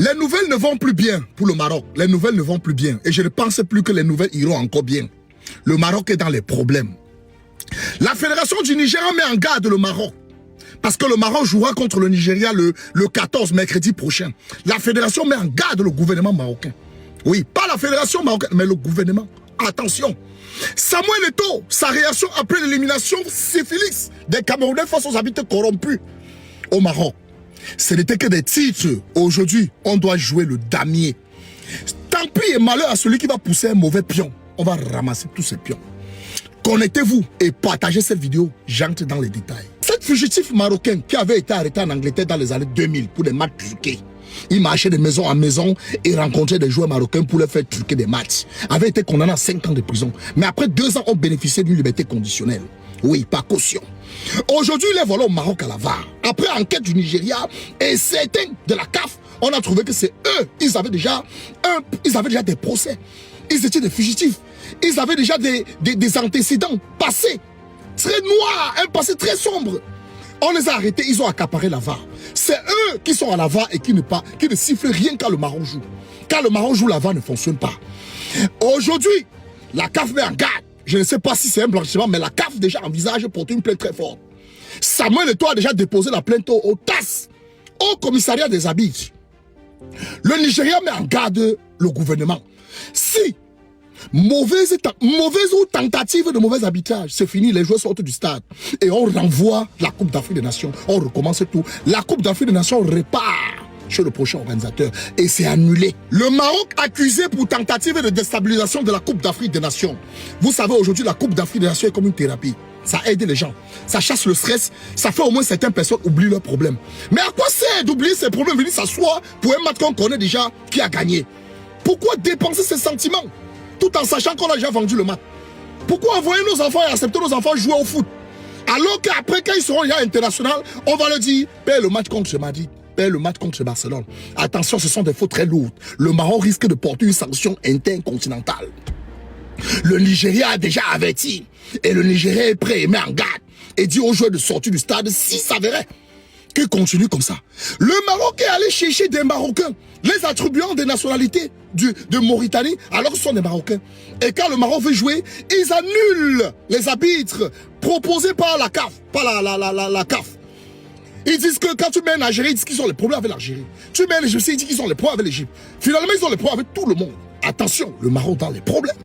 Les nouvelles ne vont plus bien pour le Maroc. Les nouvelles ne vont plus bien. Et je ne pense plus que les nouvelles iront encore bien. Le Maroc est dans les problèmes. La fédération du Nigeria met en garde le Maroc. Parce que le Maroc jouera contre le Nigeria le 14 mercredi prochain. La fédération met en garde le gouvernement marocain. Oui, pas la fédération marocaine, mais le gouvernement. Attention. Samuel Eto'o, sa réaction après l'élimination syphilis des Camerounais face aux habitants corrompus au Maroc. Ce n'était que des titres. Aujourd'hui, on doit jouer le damier. Tant pis et malheur à celui qui va pousser un mauvais pion. On va ramasser tous ces pions. Connectez-vous et partagez cette vidéo. J'entre dans les détails. Cet fugitif marocain qui avait été arrêté en Angleterre dans les années 2000 pour des matchs truqués. Il marchait de maison en maison et rencontrait des joueurs marocains pour leur faire truquer des matchs. Avait été condamné à 5 ans de prison. Mais après 2 ans, on bénéficiait d'une liberté conditionnelle. Oui, par caution. Aujourd'hui, il est volé au Maroc à la VAR. Après enquête du Nigeria et certains de la CAF, on a trouvé que c'est eux. Ils avaient déjà des procès. Ils étaient des fugitifs. Ils avaient déjà des antécédents passés. Très noirs, un passé très sombre. On les a arrêtés, ils ont accaparé la VAR. C'est eux qui sont à la VAR et qui ne sifflent rien quand le Maroc joue. Quand le Maroc joue, la VAR ne fonctionne pas. Aujourd'hui, la CAF met en garde. Je ne sais pas si c'est un blanchiment, mais la CAF déjà envisage porter une plainte très forte. Samuel Eto'o a déjà déposé la plainte au TAS, au commissariat des Abidjan. Le Nigeria met en garde le gouvernement. Si mauvaise ou tentative de mauvais arbitrage, c'est fini, les joueurs sortent du stade. Et on renvoie la Coupe d'Afrique des Nations. On recommence tout. La Coupe d'Afrique des Nations repart chez le prochain organisateur. Et c'est annulé. Le Maroc accusé pour tentative de déstabilisation de la Coupe d'Afrique des Nations. Vous savez, aujourd'hui, la Coupe d'Afrique des Nations est comme une thérapie. Ça aide les gens. Ça chasse le stress. Ça fait au moins certaines personnes oublient leurs problèmes. Mais à quoi sert d'oublier ces problèmes, venir s'asseoir pour un match qu'on connaît déjà qui a gagné? Pourquoi dépenser ces sentiments tout en sachant qu'on a déjà vendu le match? Pourquoi envoyer nos enfants et accepter nos enfants jouer au foot? Alors qu'après, quand ils seront déjà internationaux, on va leur dire, paie le match contre Madrid, paie le match contre Barcelone. Attention, ce sont des fautes très lourdes. Le Maroc risque de porter une sanction intercontinentale. Le Nigeria a déjà averti. Et le Nigeria est prêt et met en garde. Et dit aux joueurs de sortir du stade s'il s'avérait qu'ils continuent comme ça. Le Maroc est allé chercher des Marocains, les attribuant des nationalités de Mauritanie, alors que ce sont des Marocains. Et quand le Maroc veut jouer, ils annulent les arbitres proposés par la CAF. Par la CAF. Ils disent que quand tu mets en Algérie, ils disent qu'ils ont les problèmes avec l'Algérie. Tu mets l'Égypte, ils disent qu'ils ont les problèmes avec l'Égypte. Finalement, ils ont les problèmes avec tout le monde. Attention, le Maroc dans les problèmes.